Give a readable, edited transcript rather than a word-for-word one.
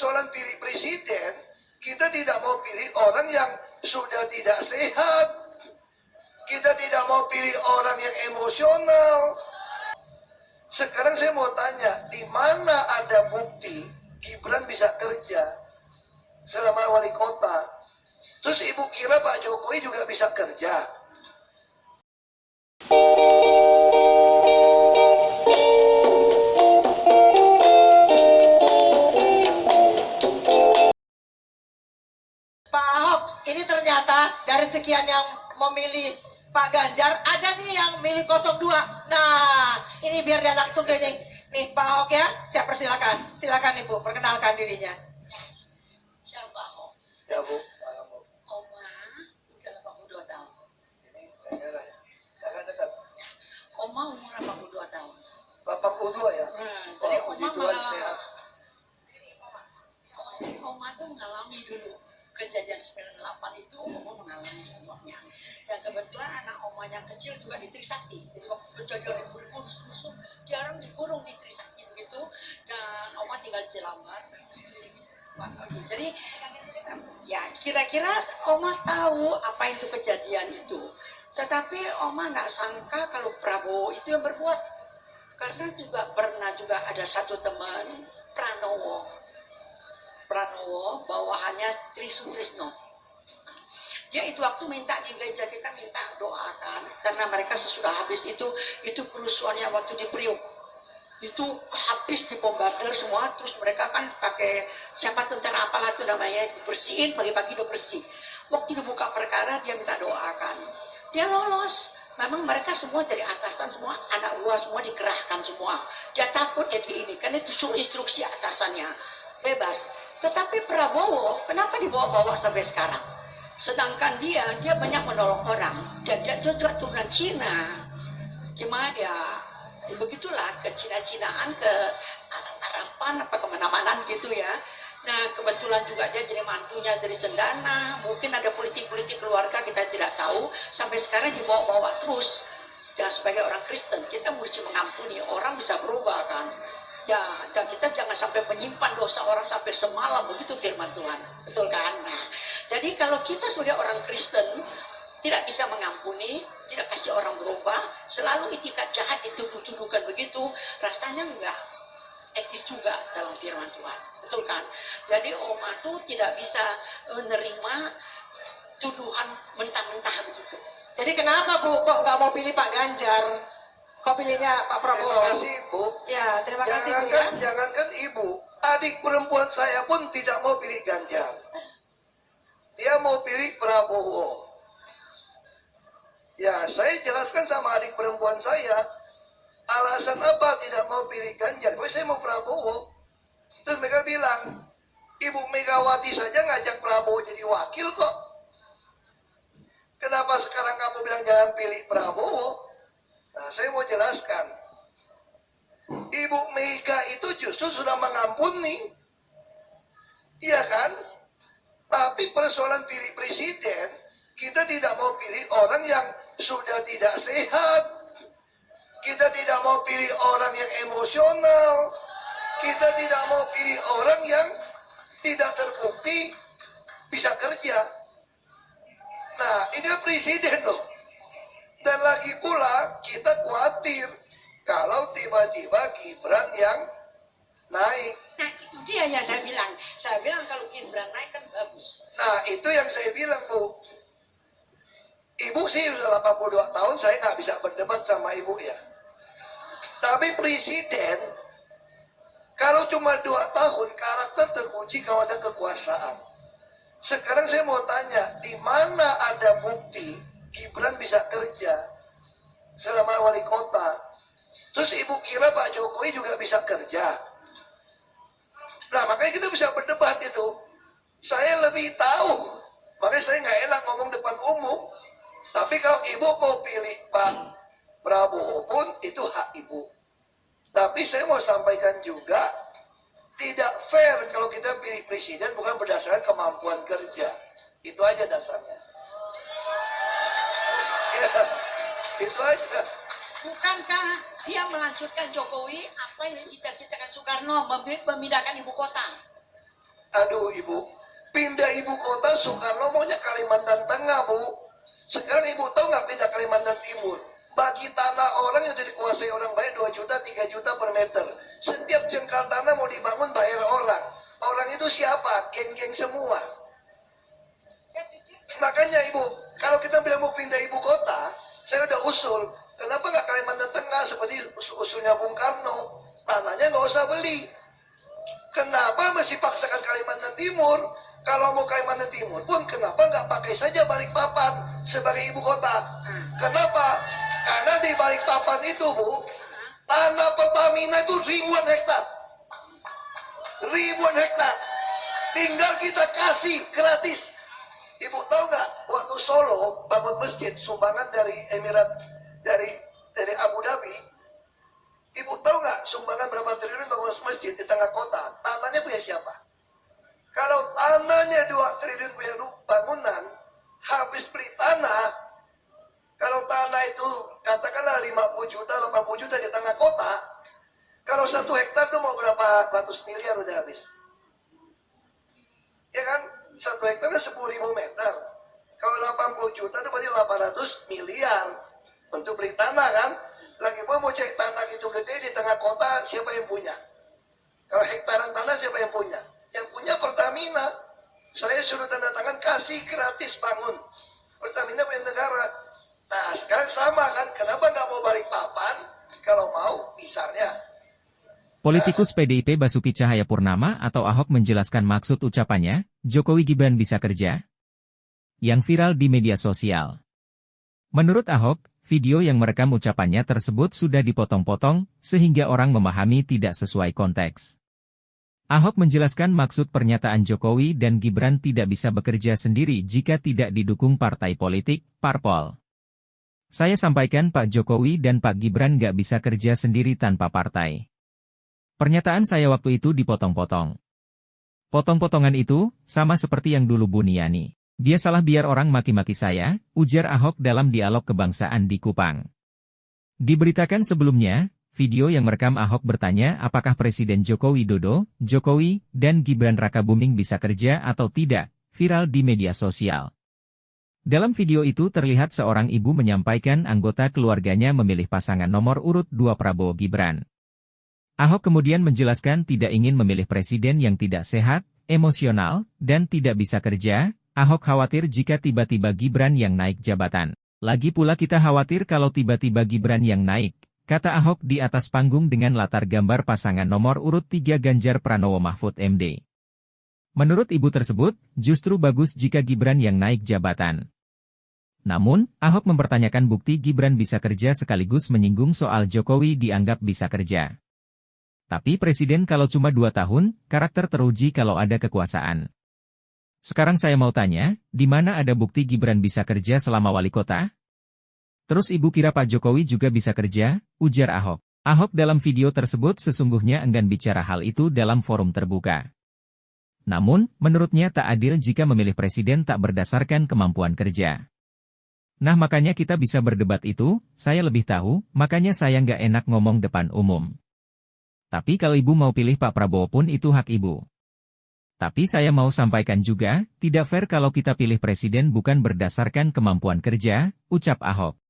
persoalan pilih presiden, kita tidak mau pilih orang yang sudah tidak sehat. Kita tidak mau pilih orang yang emosional. Sekarang saya mau tanya, di mana ada bukti Gibran bisa kerja selama wali kota? Terus ibu kira Pak Jokowi juga bisa kerja? Pak Ahok, ini ternyata dari sekian yang memilih Pak Ganjar, ada nih yang milih 02. Nah, ini biar dia langsung keliling. Nih Pak Ahok ya, saya persilakan. Silakan Ibu, perkenalkan dirinya. Siapa Ahok? Ya Bu, Pak Ahok. Oma udah 82 tahun. Ini daerah ya, dekat. Oma umur 82 tahun. 82 ya? Jadi Oh, puji Oma Tuhan sehat. Oma tuh mengalami dulu kejadian 98 itu. Oma mengalami semuanya. Dan kebetulan anak Oma yang kecil juga di Trisakti. Jadi waktu kejadian berkurus-kurus dia orang dikurung di Trisakti begitu. Dan Oma tinggal di Jelambar. Jadi ya kira-kira Oma tahu apa itu kejadian itu. Tetapi Oma nggak sangka kalau Prabowo itu yang berbuat. Karena juga pernah juga ada satu teman Pranowo bawahannya Tri Sutrisno. Dia itu waktu minta di gereja, kita minta doakan karena mereka sesudah habis itu kerusuhannya waktu di Priok itu habis dibombardir semua. Terus mereka kan pakai siapa tentara apalah itu namanya, dibersihin pagi-pagi udah bersih. Waktu dibuka perkara dia minta doakan, dia lolos. Memang mereka semua dari atasan semua, anak buah semua dikerahkan semua. Dia takut dia di ini, karena itu suruh instruksi atasannya bebas. Tetapi Prabowo kenapa dibawa-bawa sampai sekarang? Sedangkan dia banyak menolong orang, dan dia juga turunan Cina. Cuma ya begitulah, ke Cina-Cinaan, ke Arab-Araban, apa kemana-mana gitu ya. Nah kebetulan juga dia jadi mantunya dari Cendana, mungkin ada politik-politik keluarga kita tidak tahu, sampai sekarang dibawa-bawa terus. Dan sebagai orang Kristen kita mesti mengampuni, orang bisa berubah kan ya, dan kita jangan sampai menyimpan dosa orang sampai semalam, begitu firman Tuhan, betul kan? Nah jadi kalau kita sebagai orang Kristen tidak bisa mengampuni, tidak kasih orang berubah, selalu itikat jahat dituduh-tuduhkan begitu, rasanya enggak etis juga dalam firman Tuhan, betul kan? Jadi Oma tuh tidak bisa menerima tuduhan mentah-mentah begitu. Jadi kenapa Bu kok nggak mau pilih Pak Ganjar? Kok pilihnya Pak Prabowo? Terima kasih Bu. Ya, terima kasih Bu ya. Jangankan Ibu, adik perempuan saya pun tidak mau pilih Ganjar. Dia mau pilih Prabowo. Ya, saya jelaskan sama adik perempuan saya, alasan apa tidak mau pilih Ganjar? Pokoknya saya mau Prabowo. Terus mereka bilang, Ibu Megawati saja ngajak Prabowo jadi wakil kok. Kenapa sekarang kamu bilang jangan pilih Prabowo? Nah, saya mau jelaskan. Ibu Mega itu justru sudah mengampuni. Iya kan? Tapi persoalan pilih presiden, kita tidak mau pilih orang yang sudah tidak sehat. Kita tidak mau pilih orang yang emosional. Kita tidak mau pilih orang yang tidak terbukti bisa kerja. Nah, ini presiden loh. Dan lagi pula kita khawatir kalau tiba-tiba Gibran yang naik. Nah itu dia yang saya bilang. Saya bilang kalau Gibran naik kan bagus. Nah itu yang saya bilang Bu. Ibu sih sudah 82 tahun, saya nggak bisa berdebat sama ibu ya. Tapi presiden, kalau cuma 2 tahun, karakter teruji kalau ada kekuasaan. Sekarang saya mau tanya, di mana ada bukti Gibran bisa kerja selama wali kota? Terus ibu kira Pak Jokowi juga bisa kerja? Nah makanya kita bisa berdebat itu. Saya lebih tahu, makanya saya nggak enak ngomong depan umum. Tapi kalau ibu mau pilih Pak Prabowo pun itu hak ibu. Tapi saya mau sampaikan juga, tidak fair kalau kita pilih presiden bukan berdasarkan kemampuan kerja. Itu aja dasarnya. Ya, itu aja. Bukankah dia melanjutkan Jokowi apa yang dicita-citakan Soekarno, memindahkan ibu kota? Aduh ibu, pindah ibu kota Soekarno maunya Kalimantan Tengah bu. Sekarang ibu tahu nggak pindah Kalimantan Timur? Bagi tanah orang yang dikuasai orang baik 2 juta, 3 juta per meter. Setiap jengkal tanah mau dibangun bayar orang. Orang itu siapa? Geng-geng semua. Makanya ibu, kalau kita bilang mau pindah ibu kota, saya udah usul. Kenapa nggak Kalimantan Tengah seperti usulnya Bung Karno? Tanahnya nggak usah beli. Kenapa masih paksakan Kalimantan Timur? Kalau mau Kalimantan Timur pun kenapa nggak pakai saja Balikpapan sebagai ibu kota? Kenapa? Karena di Balikpapan itu bu, tanah Pertamina itu ribuan hektar. Ribuan hektar. Tinggal kita kasih gratis. Ibu tahu nggak? Waktu Solo bangun masjid sumbangan dari Emirat, dari Abu Dhabi. Ibu tahu nggak sumbangan berapa triliun bangun masjid di tengah kota? Tanahnya punya siapa? Kalau tanahnya 2 triliun punya bangunan, habis beli tanah, kalau tanah itu katakanlah 50 juta, 80 juta di tengah kota, kalau 1 hektar itu mau berapa ratus miliar udah habis. Ya kan? 1 hektarnya 10.000 meter. Kalau 80 juta itu berarti 800 miliar untuk beli tanah kan? Lagi pun mau cari tanah itu gede di tengah kota, siapa yang punya? Kalau hektaran tanah siapa yang punya? Yang punya Pertamina. Saya suruh tanda tangan kasih gratis bangun. Pertamina punya negara. Nah sekarang sama kan? Kenapa nggak mau Balikpapan? Kalau mau misalnya. Politikus PDIP Basuki Cahayapurnama atau Ahok menjelaskan maksud ucapannya, Jokowi Gibran bisa kerja, yang viral di media sosial. Menurut Ahok, video yang merekam ucapannya tersebut sudah dipotong-potong, sehingga orang memahami tidak sesuai konteks. Ahok menjelaskan maksud pernyataan Jokowi dan Gibran tidak bisa bekerja sendiri jika tidak didukung partai politik, parpol. Saya sampaikan Pak Jokowi dan Pak Gibran nggak bisa kerja sendiri tanpa partai. Pernyataan saya waktu itu dipotong-potong. Potong-potongan itu, sama seperti yang dulu Buniani. Dia salah biar orang maki-maki saya, ujar Ahok dalam dialog kebangsaan di Kupang. Diberitakan sebelumnya, video yang merekam Ahok bertanya apakah Presiden Joko Widodo, Jokowi, dan Gibran Rakabuming bisa kerja atau tidak, viral di media sosial. Dalam video itu terlihat seorang ibu menyampaikan anggota keluarganya memilih pasangan nomor urut 2 Prabowo Gibran. Ahok kemudian menjelaskan tidak ingin memilih presiden yang tidak sehat, emosional, dan tidak bisa kerja. Ahok khawatir jika tiba-tiba Gibran yang naik jabatan. Lagi pula kita khawatir kalau tiba-tiba Gibran yang naik, kata Ahok di atas panggung dengan latar gambar pasangan nomor urut 3 Ganjar Pranowo Mahfud MD. Menurut ibu tersebut, justru bagus jika Gibran yang naik jabatan. Namun, Ahok mempertanyakan bukti Gibran bisa kerja sekaligus menyinggung soal Jokowi dianggap bisa kerja. Tapi presiden kalau cuma 2 tahun, karakter teruji kalau ada kekuasaan. Sekarang saya mau tanya, di mana ada bukti Gibran bisa kerja selama wali kota? Terus ibu kira Pak Jokowi juga bisa kerja? Ujar Ahok. Ahok dalam video tersebut sesungguhnya enggan bicara hal itu dalam forum terbuka. Namun, menurutnya tak adil jika memilih presiden tak berdasarkan kemampuan kerja. Nah makanya kita bisa berdebat itu, saya lebih tahu, makanya saya nggak enak ngomong depan umum. Tapi kalau ibu mau pilih Pak Prabowo pun itu hak ibu. Tapi saya mau sampaikan juga, tidak fair kalau kita pilih presiden bukan berdasarkan kemampuan kerja, ucap Ahok.